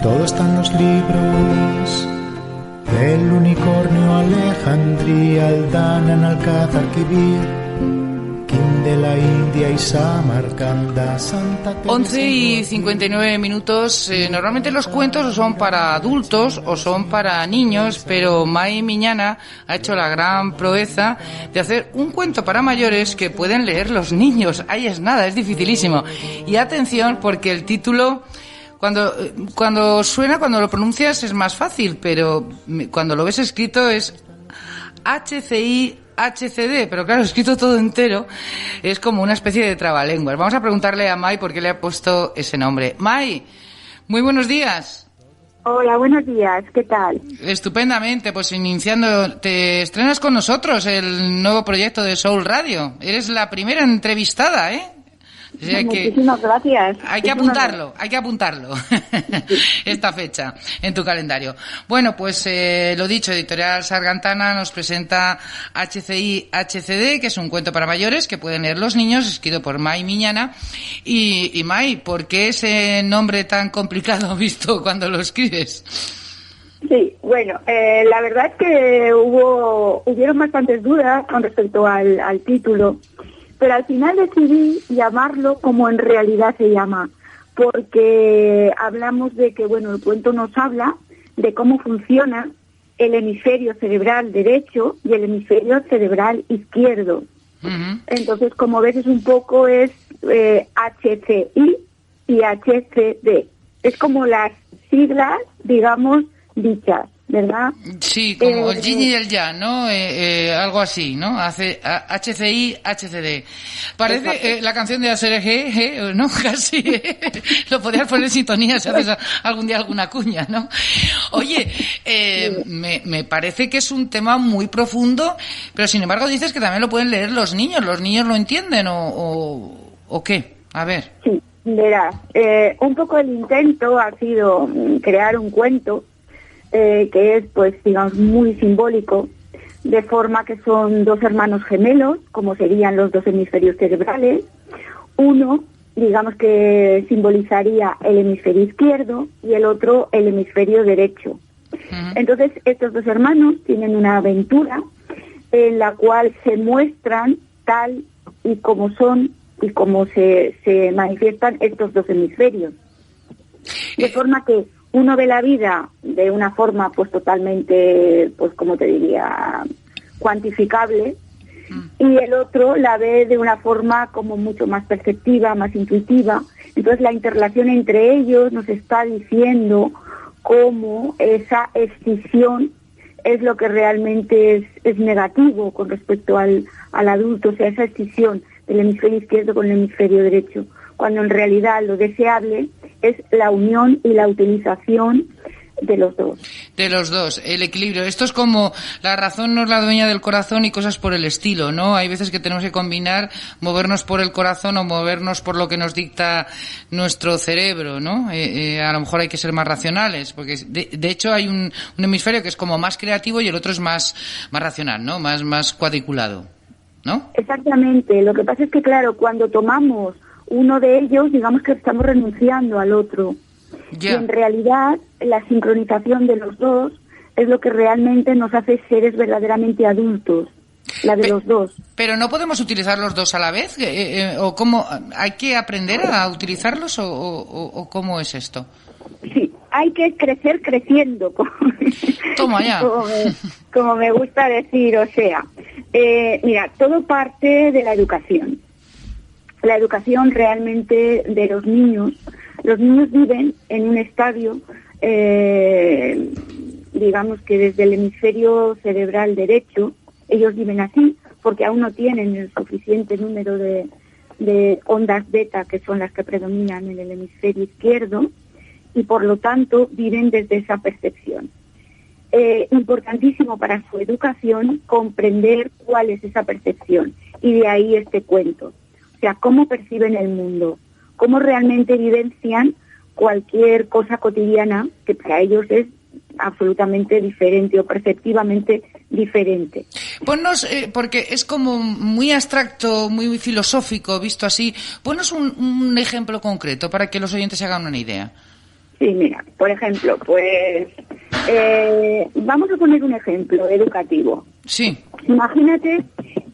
todo está en los libros. El unicornio, Alejandría, Aldana, en Alcázar, Quibir, Quim de la India y Samarcanda, Santa Teresa. 11:59. Normalmente los cuentos o son para adultos o son para niños, pero Mai Miñana ha hecho la gran proeza de hacer un cuento para mayores que pueden leer los niños. Ahí es nada, es dificilísimo. Y atención, porque el título... Cuando suena, cuando lo pronuncias es más fácil, pero cuando lo ves escrito es HCI-HCD, pero claro, escrito todo entero es como una especie de trabalenguas. Vamos a preguntarle a Mai por qué le ha puesto ese nombre. Mai, muy buenos días. Hola, buenos días, ¿qué tal? Estupendamente, pues iniciando, te estrenas con nosotros el nuevo proyecto de Soul Radio. Eres la primera entrevistada, ¿eh? O sea Muchísimas gracias. Hay que apuntarlo esta fecha en tu calendario. Bueno, pues lo dicho, Editorial Sargantana nos presenta HCI-HCD, que es un cuento para mayores que pueden leer los niños, escrito por Mai Miñana. Y Mai, ¿por qué ese nombre tan complicado visto cuando lo escribes? Sí, bueno, la verdad es que hubieron bastantes dudas con respecto al título. Pero al final decidí llamarlo como en realidad se llama, porque hablamos de que, bueno, el cuento nos habla de cómo funciona el hemisferio cerebral derecho y el hemisferio cerebral izquierdo. Uh-huh. Entonces, como ves, es un poco HCI y HCD. Es como las siglas, digamos, dichas, ¿verdad? Sí, como el yin y el yang, ¿no? Algo así, ¿no? HCI, HCD. Parece la canción de ASRG, ¿no? Casi. Lo podrías poner en sintonía si haces algún día alguna cuña, ¿no? Oye, me parece que es un tema muy profundo, pero sin embargo dices que también lo pueden leer los niños. ¿Los niños lo entienden o qué? A ver. Sí, verás. Un poco el intento ha sido crear un cuento que es, pues, digamos, muy simbólico, de forma que son dos hermanos gemelos, como serían los dos hemisferios cerebrales. Uno, digamos que simbolizaría el hemisferio izquierdo y el otro el hemisferio derecho. Uh-huh. Entonces, estos dos hermanos tienen una aventura en la cual se muestran tal y como son y como se manifiestan estos dos hemisferios. De forma que uno ve la vida de una forma pues totalmente, pues como te diría, cuantificable, y el otro la ve de una forma como mucho más perceptiva, más intuitiva. Entonces la interrelación entre ellos nos está diciendo cómo esa escisión es lo que realmente es negativo con respecto al adulto, o sea, esa escisión del hemisferio izquierdo con el hemisferio derecho, cuando en realidad lo deseable es la unión y la utilización de los dos. De los dos, el equilibrio. Esto es como la razón no es la dueña del corazón y cosas por el estilo, ¿no? Hay veces que tenemos que combinar movernos por el corazón o movernos por lo que nos dicta nuestro cerebro, ¿no? A lo mejor hay que ser más racionales, porque de hecho hay un hemisferio que es como más creativo y el otro es más racional, ¿no? Más cuadriculado, ¿no? Exactamente. Lo que pasa es que, claro, cuando tomamos uno de ellos, digamos que estamos renunciando al otro. Yeah. Y en realidad la sincronización de los dos es lo que realmente nos hace seres verdaderamente adultos, la de los dos. ¿Pero no podemos utilizar los dos a la vez? ¿O cómo? ¿Hay que aprender a utilizarlos o cómo es esto? Sí, hay que crecer creciendo. Toma ya. Como me gusta decir, o sea, mira, todo parte de la educación. La educación realmente de los niños viven en un estadio, digamos que desde el hemisferio cerebral derecho, ellos viven así, porque aún no tienen el suficiente número de ondas beta, que son las que predominan en el hemisferio izquierdo, y por lo tanto viven desde esa percepción. Importantísimo para su educación comprender cuál es esa percepción, y de ahí este cuento. O sea, cómo perciben el mundo, cómo realmente vivencian cualquier cosa cotidiana que para ellos es absolutamente diferente o perceptivamente diferente. Ponnos, porque es como muy abstracto, muy filosófico, visto así, ponnos un ejemplo concreto para que los oyentes se hagan una idea. Sí, mira, por ejemplo, pues vamos a poner un ejemplo educativo. Sí. Imagínate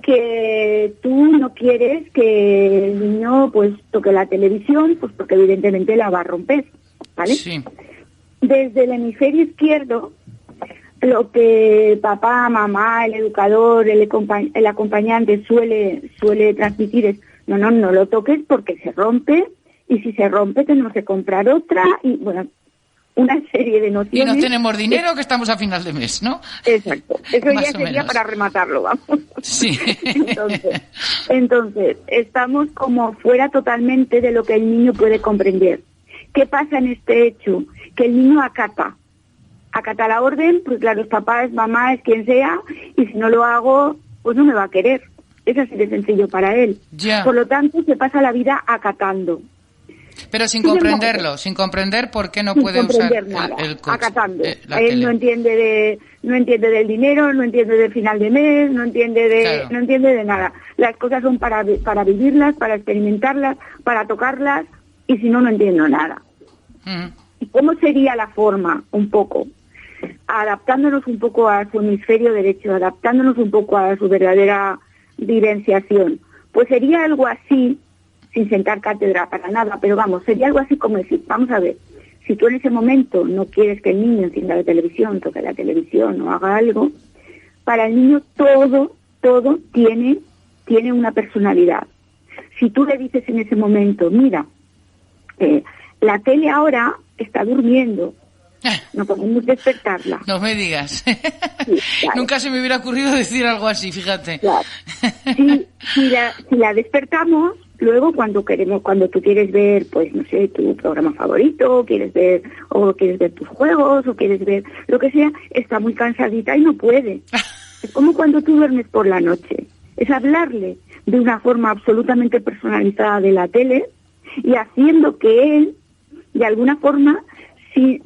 que tú no quieres que el niño pues toque la televisión, pues porque evidentemente la va a romper, ¿vale? Sí. Desde el hemisferio izquierdo, lo que papá, mamá, el educador, el acompañante suele transmitir es no lo toques porque se rompe, y si se rompe tenemos que comprar otra, y bueno, una serie de nociones. Y no tenemos dinero, que estamos a final de mes, ¿no? Exacto, eso ya Más o sería menos. para rematarlo, vamos. Sí. Entonces, estamos como fuera totalmente de lo que el niño puede comprender. ¿Qué pasa en este hecho? Que el niño acata la orden, pues claro, los papás, mamá, es quien sea, y si no lo hago, pues no me va a querer. Es así de sencillo para él. Ya. Por lo tanto, se pasa la vida acatando. Pero sin comprenderlo, sin comprender por qué no puede usar nada, el coche, acatando. la Él tele. no entiende del dinero, no entiende del final de mes, no entiende de nada. Las cosas son para vivirlas, para experimentarlas, para tocarlas, y si no, no entiendo nada. ¿Y cómo sería la forma, un poco? Adaptándonos un poco a su hemisferio derecho, adaptándonos un poco a su verdadera vivenciación. Pues sería algo así, sin sentar cátedra para nada, pero vamos, sería algo así como decir, vamos a ver, si tú en ese momento no quieres que el niño encienda la televisión, toque la televisión o haga algo, para el niño todo tiene una personalidad. Si tú le dices en ese momento, mira, la tele ahora está durmiendo, no podemos despertarla. No me digas. Sí, claro. Nunca se me hubiera ocurrido decir algo así, fíjate. Claro. Si la despertamos, luego cuando tú quieres ver, pues no sé, tu programa favorito, o quieres ver tus juegos, o quieres ver lo que sea, está muy cansadita y no puede. Es como cuando tú duermes por la noche. Es hablarle de una forma absolutamente personalizada de la tele y haciendo que él, de alguna forma, sí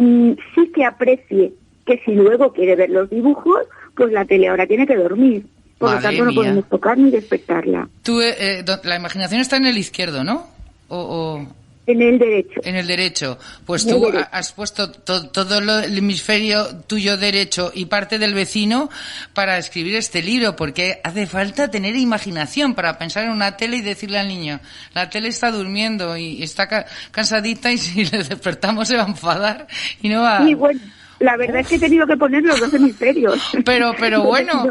que aprecie que si luego quiere ver los dibujos, pues la tele ahora tiene que dormir. Por lo tanto, no podemos tocar ni despertarla. Tú, la imaginación está en el izquierdo, ¿no? En el derecho. En el derecho. Pues tú has puesto todo el hemisferio tuyo derecho y parte del vecino para escribir este libro, porque hace falta tener imaginación para pensar en una tele y decirle al niño, la tele está durmiendo y está cansadita, y si le despertamos se va a enfadar y no va... Sí, bueno, la verdad es que he tenido que poner los dos hemisferios. Pero bueno,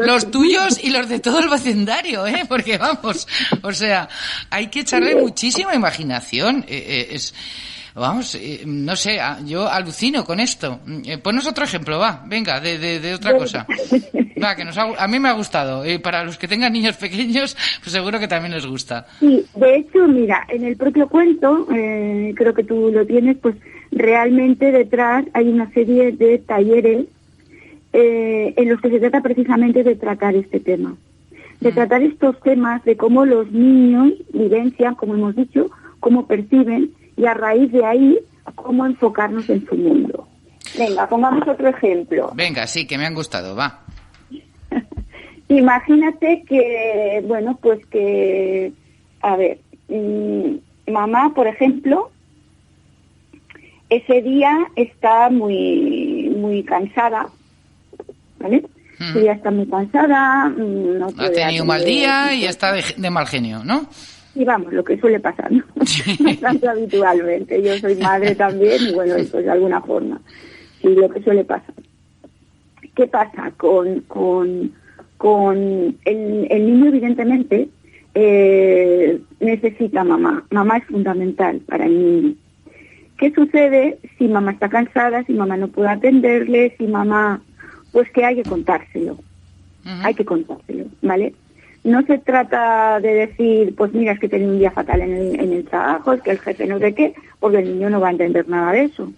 los tuyos y los de todo el vecindario, porque vamos, o sea, hay que echarle muchísima imaginación. No sé, yo alucino con esto. Ponnos otro ejemplo, venga, de otra cosa. Va, a mí me ha gustado. Para los que tengan niños pequeños, pues seguro que también les gusta. Sí, de hecho, mira, en el propio cuento, creo que tú lo tienes, pues realmente detrás hay una serie de talleres en los que se trata precisamente de tratar este tema. De tratar estos temas, de cómo los niños vivencian, como hemos dicho, cómo perciben, y a raíz de ahí, cómo enfocarnos en su mundo. Venga, pongamos otro ejemplo. Venga, sí, que me han gustado, va. Imagínate que, bueno, pues que, a ver, mamá, por ejemplo, ese día está muy cansada, ¿vale? Ese día está muy cansada, no ha tenido un mal día y está de mal genio, ¿no? Y vamos, lo que suele pasar, ¿no? Bastante habitualmente. Yo soy madre también y bueno, pues de alguna forma. Sí, lo que suele pasar. ¿Qué pasa con el niño? Evidentemente necesita mamá. Mamá es fundamental para el niño. ¿Qué sucede si mamá está cansada, si mamá no puede atenderle, si mamá... Pues que hay que contárselo. Hay que contárselo, ¿vale? No se trata de decir, pues mira, es que tengo un día fatal en el trabajo, es que el jefe no sé qué, porque el niño no va a entender nada de eso.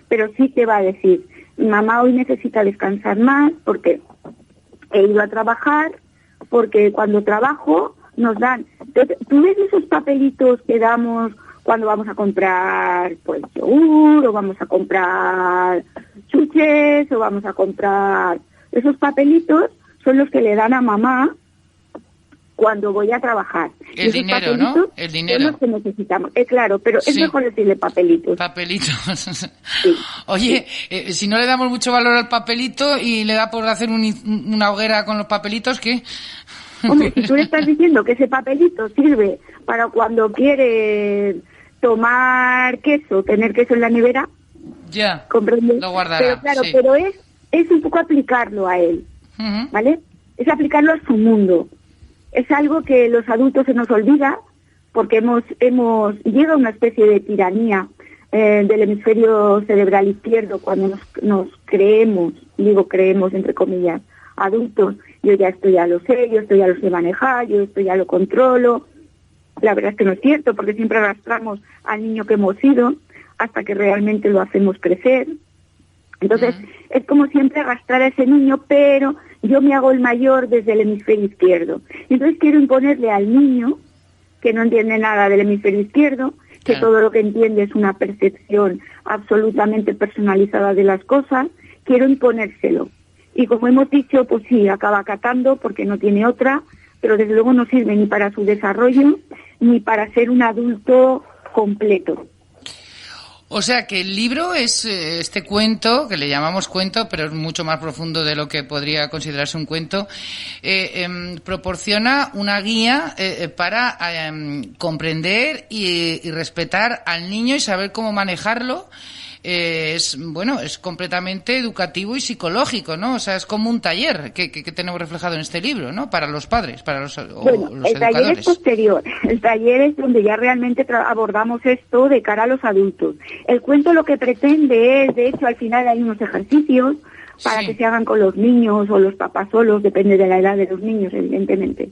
Pero sí te va a decir, mamá hoy necesita descansar más porque he ido a trabajar, porque cuando trabajo nos dan... ¿Tú ves esos papelitos que damos cuando vamos a comprar pues yogur, o vamos a comprar chuches, o vamos a comprar... Esos papelitos son los que le dan a mamá cuando voy a trabajar. El dinero, ¿no? El dinero. Son los que necesitamos. Claro, pero es Sí. mejor decirle papelitos. Papelitos. Sí. Oye, si no le damos mucho valor al papelito y le da por hacer una hoguera con los papelitos, ¿qué? Hombre, si tú le estás diciendo que ese papelito sirve para cuando quieres tomar queso, tener queso en la nevera, Ya, ¿comprendes? lo guardará, Pero claro, sí. pero es un poco aplicarlo a él, Ujú. ¿vale? Es aplicarlo a su mundo. Es algo que los adultos se nos olvida porque llega a una especie de tiranía del hemisferio cerebral izquierdo cuando nos creemos, digo creemos entre comillas, adultos. Yo ya esto ya lo sé, yo esto ya lo sé manejar, yo esto ya lo controlo. La verdad es que no es cierto, porque siempre arrastramos al niño que hemos sido hasta que realmente lo hacemos crecer. Entonces, es como siempre arrastrar a ese niño, pero yo me hago el mayor desde el hemisferio izquierdo. Entonces quiero imponerle al niño, que no entiende nada del hemisferio izquierdo, que Claro. todo lo que entiende es una percepción absolutamente personalizada de las cosas, quiero imponérselo. Y como hemos dicho, pues sí, acaba acatando porque no tiene otra, pero desde luego no sirve ni para su desarrollo ni para ser un adulto completo. O sea que el libro es este cuento, que le llamamos cuento, pero es mucho más profundo de lo que podría considerarse un cuento, proporciona una guía para comprender y respetar al niño y saber cómo manejarlo. Es completamente educativo y psicológico, ¿no? O sea, es como un taller que tenemos reflejado en este libro, ¿no? Para los padres, para los Bueno, los el taller educadores. es posterior. El taller es donde ya realmente abordamos esto de cara a los adultos. El cuento lo que pretende es, de hecho, al final hay unos ejercicios para Sí. que se hagan con los niños o los papás solos, depende de la edad de los niños, evidentemente,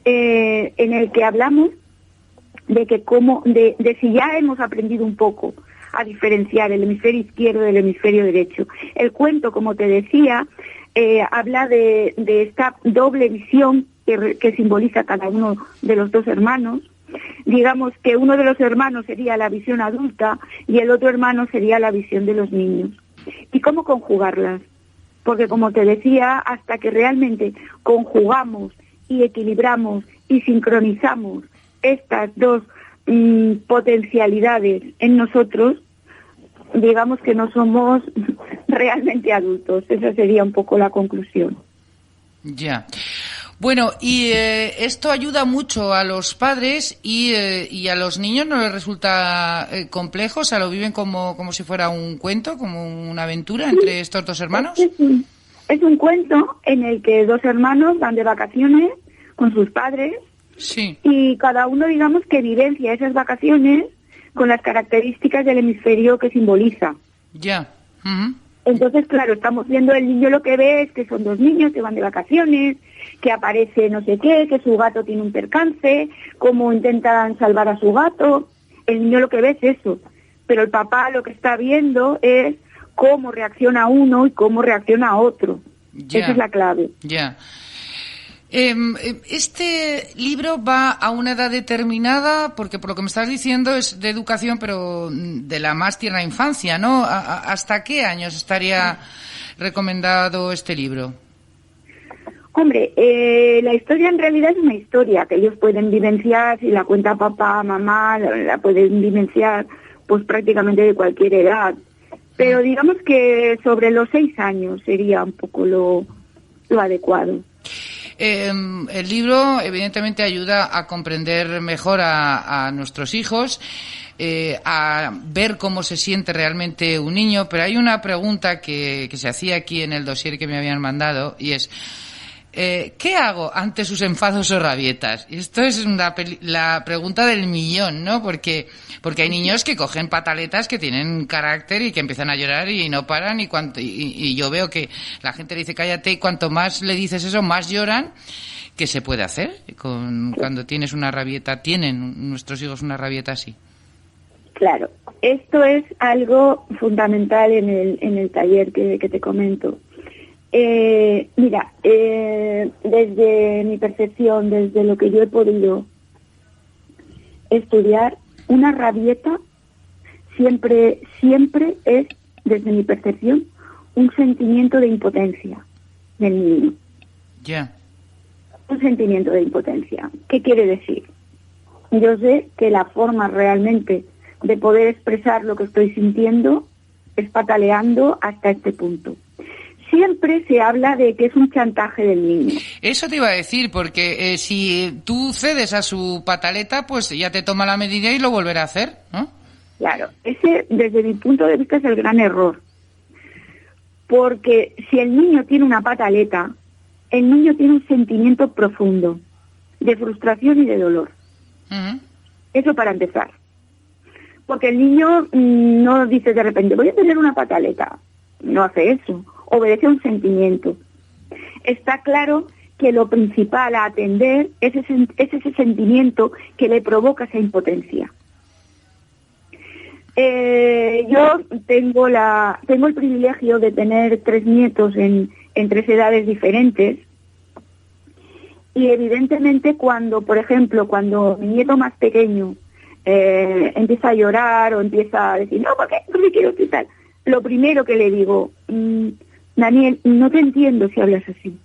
en el que hablamos de que de si ya hemos aprendido un poco a diferenciar el hemisferio izquierdo del hemisferio derecho. El cuento, como te decía, habla de esta doble visión que simboliza cada uno de los dos hermanos. Digamos que uno de los hermanos sería la visión adulta y el otro hermano sería la visión de los niños. ¿Y cómo conjugarlas? Porque, como te decía, hasta que realmente conjugamos y equilibramos y sincronizamos estas dos potencialidades en nosotros, digamos que no somos realmente adultos. Esa sería un poco la conclusión. Ya. Bueno, y esto ayuda mucho a los padres y a los niños no les resulta complejo, o sea, lo viven como si fuera un cuento, como una aventura entre estos dos hermanos. Es un cuento en el que dos hermanos van de vacaciones con sus padres. Sí. Y cada uno, digamos, que vivencia esas vacaciones con las características del hemisferio que simboliza. Ya. Ujú. Entonces, claro, estamos viendo, el niño lo que ve es que son dos niños que van de vacaciones, que aparece no sé qué, que su gato tiene un percance, cómo intentan salvar a su gato. El niño lo que ve es eso. Pero el papá lo que está viendo es cómo reacciona uno y cómo reacciona otro. Ya. Esa es la clave. Ya. Este libro va a una edad determinada, porque por lo que me estás diciendo es de educación, pero de la más tierna infancia, ¿no? ¿Hasta qué años estaría recomendado este libro? Hombre, la historia en realidad es una historia que ellos pueden vivenciar, si la cuenta papá, mamá, la pueden vivenciar pues prácticamente de cualquier edad. Pero digamos que sobre los 6 años sería un poco lo adecuado. El libro evidentemente ayuda a comprender mejor a nuestros hijos, a ver cómo se siente realmente un niño, pero hay una pregunta que se hacía aquí en el dossier que me habían mandado y es ¿qué hago ante sus enfados o rabietas? Y esto es la pregunta del millón, ¿no? Porque hay niños que cogen pataletas que tienen carácter y que empiezan a llorar y no paran y yo veo que la gente le dice cállate y cuanto más le dices eso, más lloran. ¿Qué se puede hacer cuando tienes una rabieta? Tienen nuestros hijos una rabieta así. Claro, esto es algo fundamental en el taller que te comento. Mira, desde mi percepción, desde lo que yo he podido estudiar, una rabieta siempre es, desde mi percepción, un sentimiento de impotencia del niño. Ya. un sentimiento de impotencia. ¿Qué quiere decir? Yo sé que la forma realmente de poder expresar lo que estoy sintiendo es pataleando hasta este punto. Siempre se habla de que es un chantaje del niño. Eso te iba a decir, porque si tú cedes a su pataleta, pues ya te toma la medida y lo volverá a hacer, ¿no? Claro, ese desde mi punto de vista es el gran error. Porque si el niño tiene una pataleta, el niño tiene un sentimiento profundo de frustración y de dolor. Uh-huh. Eso para empezar. Porque el niño no dice de repente, voy a tener una pataleta. No hace eso. Obedece a un sentimiento. Está claro que lo principal a atender es ese sentimiento que le provoca esa impotencia. Yo tengo el privilegio de tener 3 nietos en 3 edades diferentes y evidentemente por ejemplo, cuando mi nieto más pequeño empieza a llorar o empieza a decir, no, ¿por qué quiero quitar? Lo primero que le digo, Daniel, no te entiendo si hablas así.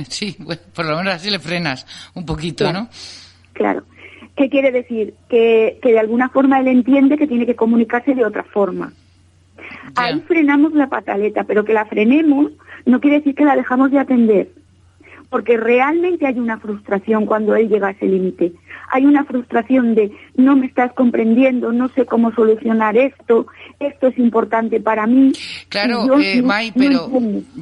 Sí, bueno, por lo menos así le frenas un poquito, claro, ¿no? Claro. ¿Qué quiere decir? Que de alguna forma él entiende que tiene que comunicarse de otra forma. Ya. Ahí frenamos la pataleta, pero que la frenemos no quiere decir que la dejamos de atender. Porque realmente hay una frustración cuando él llega a ese límite. Hay una frustración de no me estás comprendiendo, no sé cómo solucionar esto es importante para mí. Claro, May, pero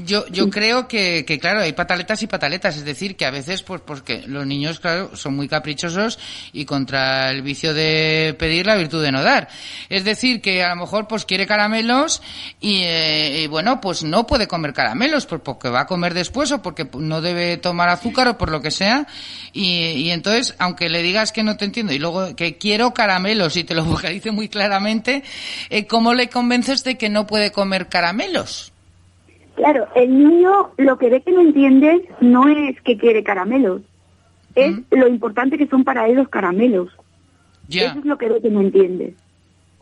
yo creo que claro, hay pataletas y pataletas, es decir, que a veces pues porque los niños, claro, son muy caprichosos y contra el vicio de pedir la virtud de no dar. Es decir, que a lo mejor pues quiere caramelos y bueno, pues no puede comer caramelos porque va a comer después o porque no debe tomar azúcar o por lo que sea y entonces, aunque le digas que no te entiendo y luego que quiero caramelos y te lo vocalice muy claramente, ¿cómo le convences de que no puede comer caramelos? Claro, el niño lo que ve que no entiendes no es que quiere caramelos, es lo importante que son para él los caramelos. Ya. Eso es lo que ve que no entiendes,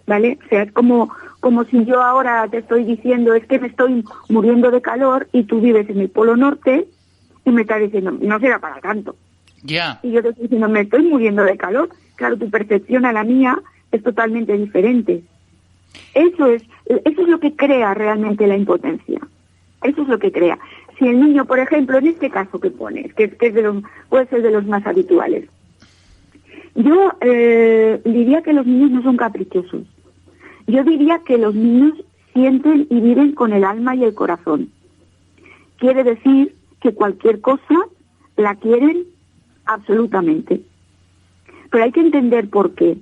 ¿vale? O sea, es como si yo ahora te estoy diciendo es que me estoy muriendo de calor y tú vives en el Polo Norte y me estás diciendo, no será para tanto. Ya. Y yo te estoy diciendo, me estoy muriendo de calor. Claro, tu percepción a la mía es totalmente diferente. Eso es lo que crea realmente la impotencia. Eso es lo que crea. Si el niño, por ejemplo, en este caso que pones, que es puede ser de los más habituales, yo diría que los niños no son caprichosos. Yo diría que los niños sienten y viven con el alma y el corazón. Quiere decir que cualquier cosa la quieren absolutamente. Pero hay que entender por qué.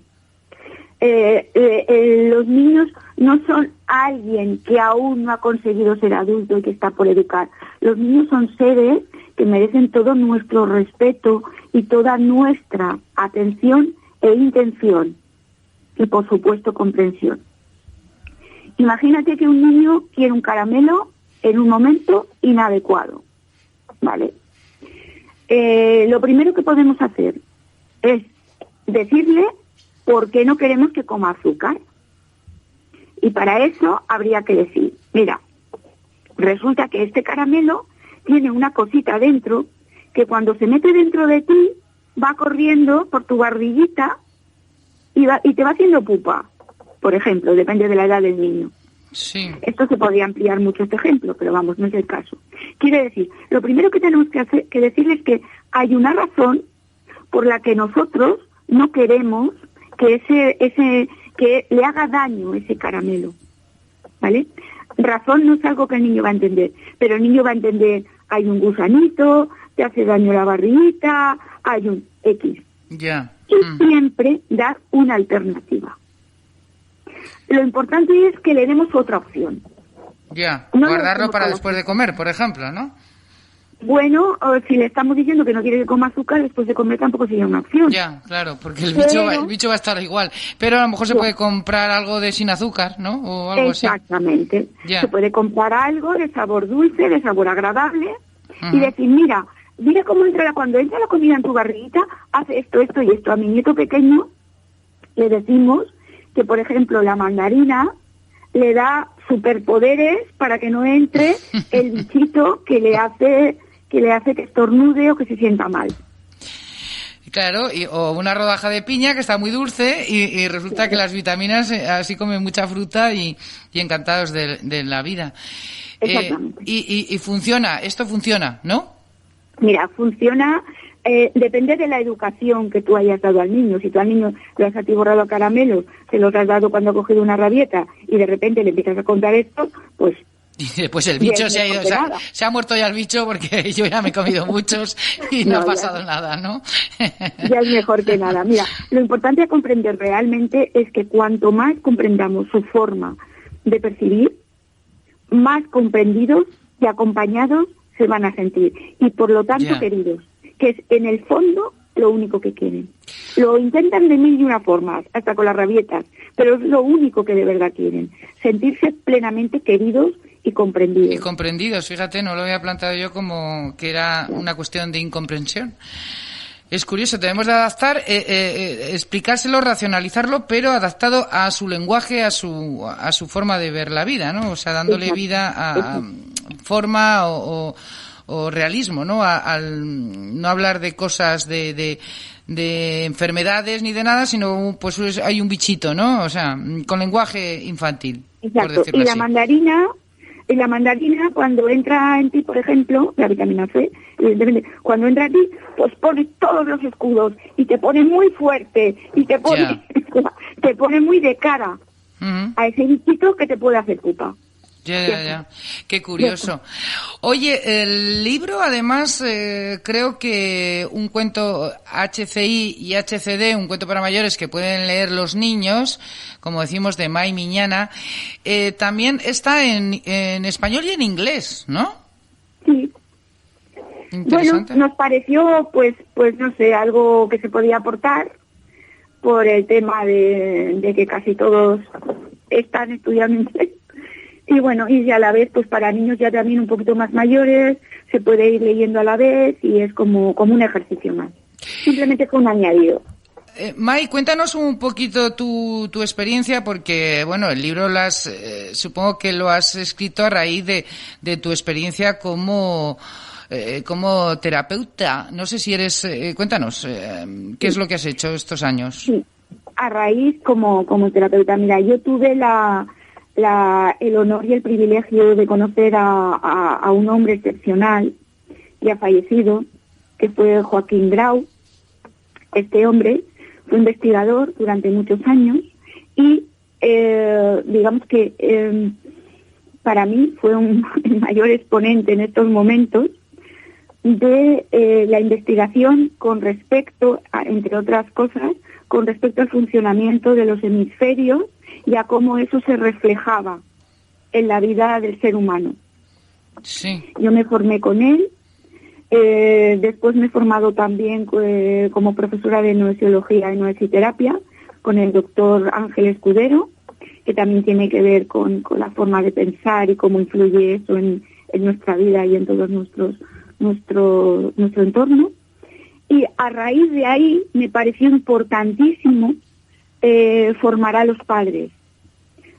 Los niños no son alguien que aún no ha conseguido ser adulto y que está por educar. Los niños son seres que merecen todo nuestro respeto y toda nuestra atención e intención. Y por supuesto comprensión. Imagínate que un niño quiere un caramelo en un momento inadecuado. ¿Vale? Lo primero que podemos hacer es decirle por qué no queremos que coma azúcar. Y para eso habría que decir, mira, resulta que este caramelo tiene una cosita dentro que cuando se mete dentro de ti va corriendo por tu barriguita y te va haciendo pupa, por ejemplo, depende de la edad del niño. Sí. Esto se podría ampliar mucho este ejemplo, pero vamos, no es el caso. Quiere decir, lo primero que tenemos que decirles es que hay una razón por la que nosotros no queremos que que le haga daño ese caramelo, ¿vale? Razón no es algo que el niño va a entender, pero el niño va a entender, hay un gusanito, te hace daño la barriguita, hay un X. Ya. Y siempre dar una alternativa. Lo importante es que le demos otra opción. Ya, No guardarlo para después de comer, por ejemplo, ¿no? Bueno, si le estamos diciendo que no quiere que coma azúcar, después de comer tampoco sería una opción. Ya, claro, porque el bicho va a estar igual. Pero a lo mejor se puede comprar algo de sin azúcar, ¿no? O algo Exactamente. así. Ya. Se puede comprar algo de sabor dulce, de sabor agradable, y decir, mira cómo cuando entra la comida en tu barriguita, hace esto y esto. A mi nieto pequeño le decimos que, por ejemplo, la mandarina le da superpoderes para que no entre el bichito que le hace que le hace que estornude o que se sienta mal. Claro, o una rodaja de piña que está muy dulce y resulta que las vitaminas, así comen mucha fruta y encantados de la vida. Exactamente. Y funciona, esto funciona, ¿no? Mira, funciona, depende de la educación que tú hayas dado al niño. Si tú al niño lo has atiborrado a caramelos, se los has dado cuando ha cogido una rabieta y de repente le empiezas a contar esto, pues... Y después el bicho se ha ido, se ha muerto ya el bicho porque yo ya me he comido muchos y no ha pasado nada, ¿no? Ya es mejor que nada. Mira, lo importante a comprender realmente es que cuanto más comprendamos su forma de percibir, más comprendidos y acompañados se van a sentir. Y por lo tanto queridos, que es en el fondo lo único que quieren. Lo intentan de mil y una formas, hasta con las rabietas, pero es lo único que de verdad quieren. Sentirse plenamente queridos y comprendidos. Y comprendidos, fíjate, no lo había planteado yo como que era una cuestión de incomprensión. Es curioso, debemos de adaptar, explicárselo, racionalizarlo, pero adaptado a su lenguaje, a su forma de ver la vida, ¿no? O sea, dándole vida a forma o realismo, ¿no? Al no hablar de cosas de enfermedades ni de nada, sino pues hay un bichito, ¿no? O sea, con lenguaje infantil. Exacto. Por decirlo así. Y la mandarina, cuando entra en ti, por ejemplo, la vitamina C, evidentemente, cuando entra en ti, pues pone todos los escudos y te pone muy fuerte y te pone muy de cara a ese bichito que te puede hacer pupa. Ya. Qué curioso. Oye, el libro, además, creo que un cuento HCI y HCD, un cuento para mayores que pueden leer los niños, como decimos, de May Miñana, también está en español y en inglés, ¿no? Sí. Bueno, nos pareció, pues no sé, algo que se podía aportar por el tema de que casi todos están estudiando inglés. Y bueno, y a la vez, pues para niños ya también un poquito más mayores, se puede ir leyendo a la vez y es como un ejercicio más. Simplemente fue un añadido. May, cuéntanos un poquito tu experiencia, porque, bueno, el libro supongo que lo has escrito a raíz de tu experiencia como terapeuta. No sé si eres... cuéntanos, ¿qué es lo que has hecho estos años? Sí, a raíz como terapeuta. Mira, yo tuve el honor y el privilegio de conocer a un hombre excepcional, ya fallecido, que fue Joaquín Grau. Este hombre fue investigador durante muchos años y digamos que para mí fue el mayor exponente en estos momentos de la investigación con respecto, entre otras cosas, con respecto al funcionamiento de los hemisferios y a cómo eso se reflejaba en la vida del ser humano. Sí. Yo me formé con él, después me he formado también como profesora de noesiología y noesiterapia con el doctor Ángel Escudero, que también tiene que ver con la forma de pensar y cómo influye eso en nuestra vida y en todo nuestro entorno. Y a raíz de ahí me pareció importantísimo formar a los padres.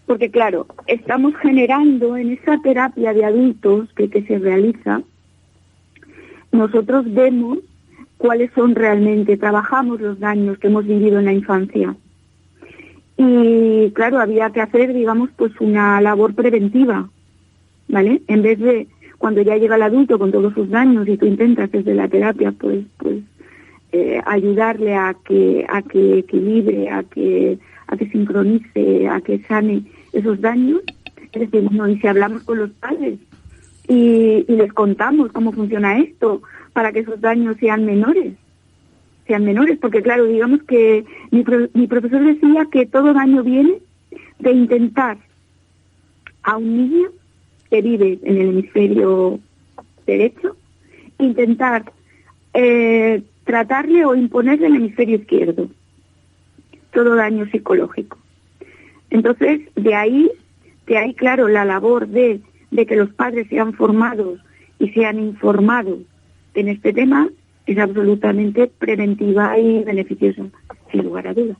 Porque claro, estamos generando en esa terapia de adultos que se realiza, nosotros vemos cuáles son realmente, trabajamos los daños que hemos vivido en la infancia. Y claro, había que hacer, digamos, pues una labor preventiva, ¿vale? En vez de cuando ya llega el adulto con todos sus daños y tú intentas desde la terapia, pues ayudarle a que equilibre, a que sincronice, a que sane esos daños. Es decir, no, y si hablamos con los padres y les contamos cómo funciona esto para que esos daños sean menores, porque claro, digamos que mi profesor decía que todo daño viene de intentar a un niño que vive en el hemisferio derecho, intentar tratarle o imponerle el hemisferio izquierdo. Todo daño psicológico. Entonces, de ahí, claro, la labor de que los padres sean formados y sean informados en este tema es absolutamente preventiva y beneficiosa, sin lugar a dudas.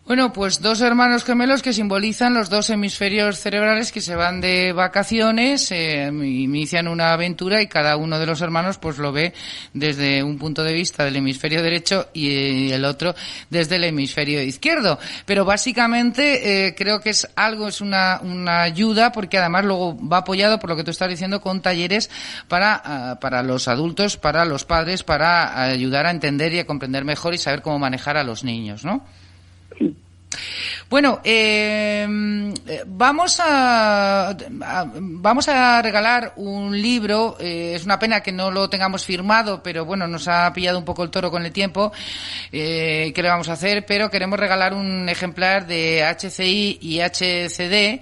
Bueno, pues dos hermanos gemelos que simbolizan los dos hemisferios cerebrales que se van de vacaciones, inician una aventura y cada uno de los hermanos pues lo ve desde un punto de vista del hemisferio derecho y el otro desde el hemisferio izquierdo. Pero básicamente creo que es una ayuda, porque además luego va apoyado por lo que tú estás diciendo con talleres para los adultos, para los padres, para ayudar a entender y a comprender mejor y saber cómo manejar a los niños, ¿no? Bueno, vamos a regalar un libro. Es una pena que no lo tengamos firmado, pero bueno, nos ha pillado un poco el toro con el tiempo. ¿Qué le vamos a hacer? Pero queremos regalar un ejemplar de HCI y HCD.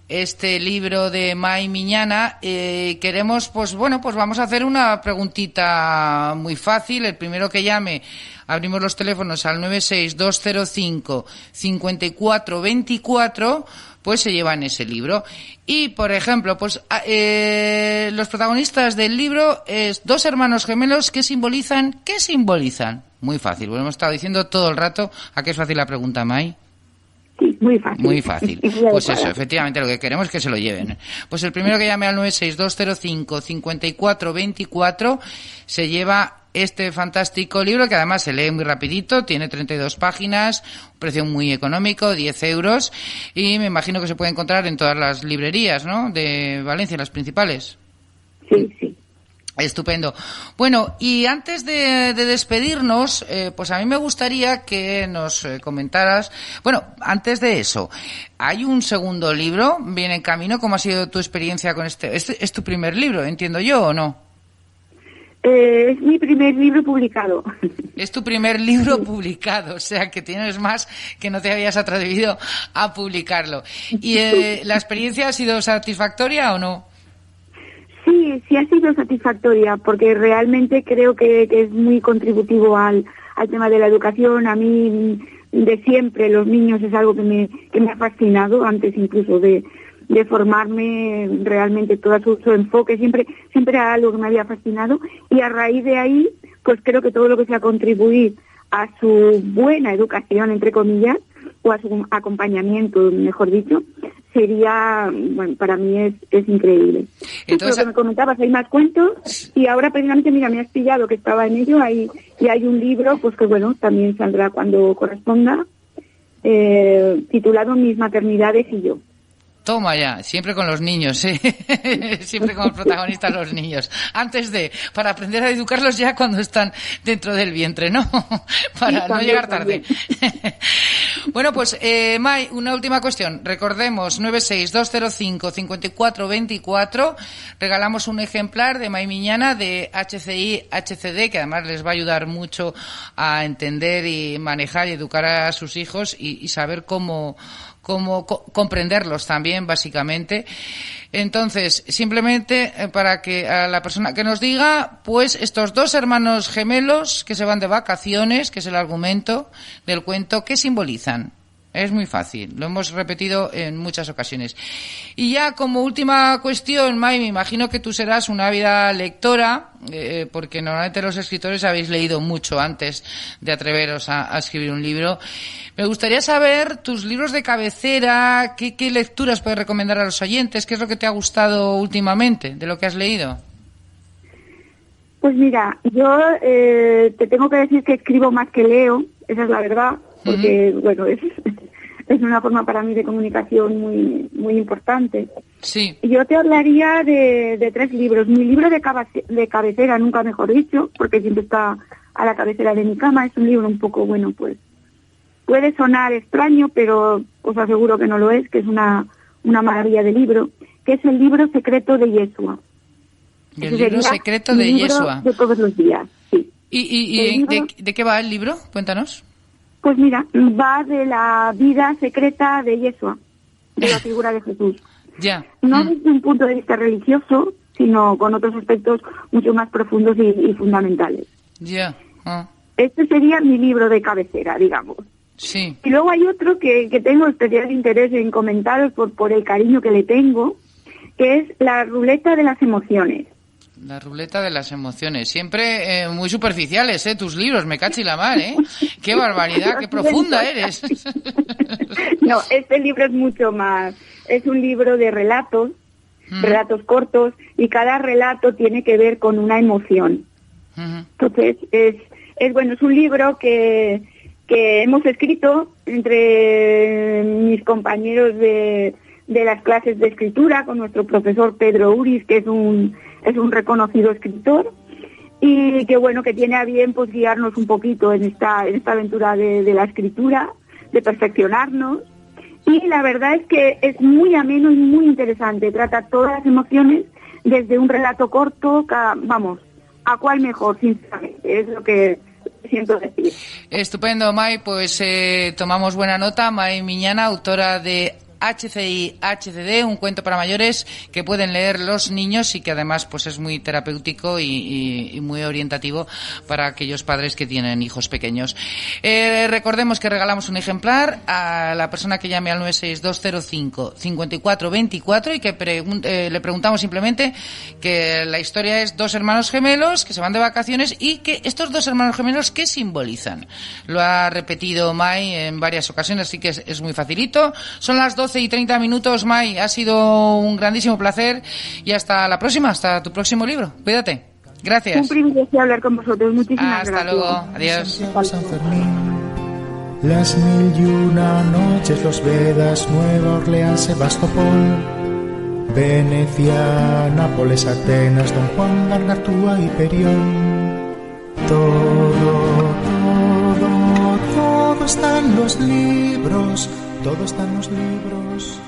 Este libro de May Miñana, queremos, pues vamos a hacer una preguntita muy fácil. El primero que llame, abrimos los teléfonos al 96205-5424, pues se llevan ese libro. Y, por ejemplo, pues los protagonistas del libro es dos hermanos gemelos que simbolizan. ¿Qué simbolizan? Muy fácil, lo hemos estado diciendo todo el rato. ¿A qué es fácil la pregunta, May? Sí, muy fácil. Muy fácil. Pues eso, efectivamente, lo que queremos es que se lo lleven. Pues el primero que llame al 96205-5424 se lleva este fantástico libro, que además se lee muy rapidito, tiene 32 páginas, un precio muy económico, 10 euros, y me imagino que se puede encontrar en todas las librerías, ¿no?, de Valencia, las principales. Sí, sí. Estupendo. Bueno, y antes de despedirnos, pues a mí me gustaría que nos comentaras, bueno, antes de eso, hay un segundo libro, viene en camino. ¿Cómo ha sido tu experiencia con este? ¿Es tu primer libro, entiendo yo, o no? Es mi primer libro publicado. Es tu primer libro publicado, o sea que tienes más que no te habías atrevido a publicarlo. ¿Y la experiencia ha sido satisfactoria o no? Sí ha sido satisfactoria, porque realmente creo que es muy contributivo al tema de la educación. A mí, de siempre, los niños es algo que me ha fascinado, antes incluso de formarme. Realmente todo su enfoque siempre era algo que me había fascinado, y a raíz de ahí, pues creo que todo lo que sea contribuir a su buena educación, entre comillas, o a su acompañamiento, mejor dicho, sería, bueno, para mí es increíble. Entonces, lo que me comentabas, hay más cuentos, y ahora precisamente, mira, me has pillado que estaba en ello, y hay un libro, pues que bueno, también saldrá cuando corresponda, titulado Mis maternidades y yo. Toma ya, siempre con los niños, siempre como protagonistas los niños. Para aprender a educarlos ya cuando están dentro del vientre, ¿no? Para sí, no llegar tarde. Bueno, pues, May, una última cuestión. Recordemos, 96205-5424. Regalamos un ejemplar de May Miñana de HCI-HCD, que además les va a ayudar mucho a entender y manejar y educar a sus hijos y saber cómo comprenderlos también, básicamente. Entonces, simplemente para que a la persona que nos diga, pues estos dos hermanos gemelos que se van de vacaciones, que es el argumento del cuento, ¿qué simbolizan? Es muy fácil, lo hemos repetido en muchas ocasiones. Y ya como última cuestión, May, me imagino que tú serás una ávida lectora, porque normalmente los escritores habéis leído mucho antes de atreveros a escribir un libro. Me gustaría saber tus libros de cabecera, qué lecturas puedes recomendar a los oyentes, qué es lo que te ha gustado últimamente de lo que has leído. Pues mira, yo te tengo que decir que escribo más que leo, esa es la verdad, porque bueno, es una forma para mí de comunicación muy muy importante. Sí. Yo te hablaría de 3 libros. Mi libro de cabecera, nunca mejor dicho, porque siempre está a la cabecera de mi cama. Es un libro un poco, bueno, pues puede sonar extraño, pero os aseguro que no lo es, que es una maravilla de libro, que es el libro secreto de Yeshua. El libro secreto de Yeshua. De todos los días, sí. ¿Y de qué va el libro? Cuéntanos. Pues mira, va de la vida secreta de Yeshua, de la figura de Jesús. Ya. No desde un punto de vista religioso, sino con otros aspectos mucho más profundos y fundamentales. Ya. Este sería mi libro de cabecera, digamos. Sí. Y luego hay otro que tengo especial interés en comentaros por el cariño que le tengo, que es La ruleta de las emociones. La ruleta de las emociones. Siempre muy superficiales, tus libros, me cachi la mar, Qué barbaridad, qué profunda eres. No, este libro es mucho más. Es un libro de relatos, relatos cortos, y cada relato tiene que ver con una emoción. Entonces, es bueno, es un libro que hemos escrito entre mis compañeros de las clases de escritura, con nuestro profesor Pedro Uris, que es un reconocido escritor, y que bueno, que tiene a bien pues guiarnos un poquito en esta aventura de la escritura, de perfeccionarnos. Y la verdad es que es muy ameno y muy interesante, trata todas las emociones desde un relato corto, a cuál mejor, sinceramente, es lo que siento decir. Estupendo, May, pues tomamos buena nota. May Miñana, autora de HCI HCD, un cuento para mayores que pueden leer los niños y que además pues es muy terapéutico y muy orientativo para aquellos padres que tienen hijos pequeños. Recordemos que regalamos un ejemplar a la persona que llame al 96205-5424 y que le preguntamos simplemente que la historia es dos hermanos gemelos que se van de vacaciones y que estos dos hermanos gemelos, ¿qué simbolizan? Lo ha repetido May en varias ocasiones, así que es muy facilito. Son las 12:30, May. Ha sido un grandísimo placer y hasta la próxima, hasta tu próximo libro. Cuídate. Gracias. Un privilegio hablar con vosotros. Muchísimas gracias. Hasta luego. Adiós. San Fermín, las 1001 noches, los Vedas, Nueva Orleans, Sebastopol, Venecia, Nápoles, Atenas, Don Juan, Gargantúa y Perión. Todo está en los libros. Todo está en los libros.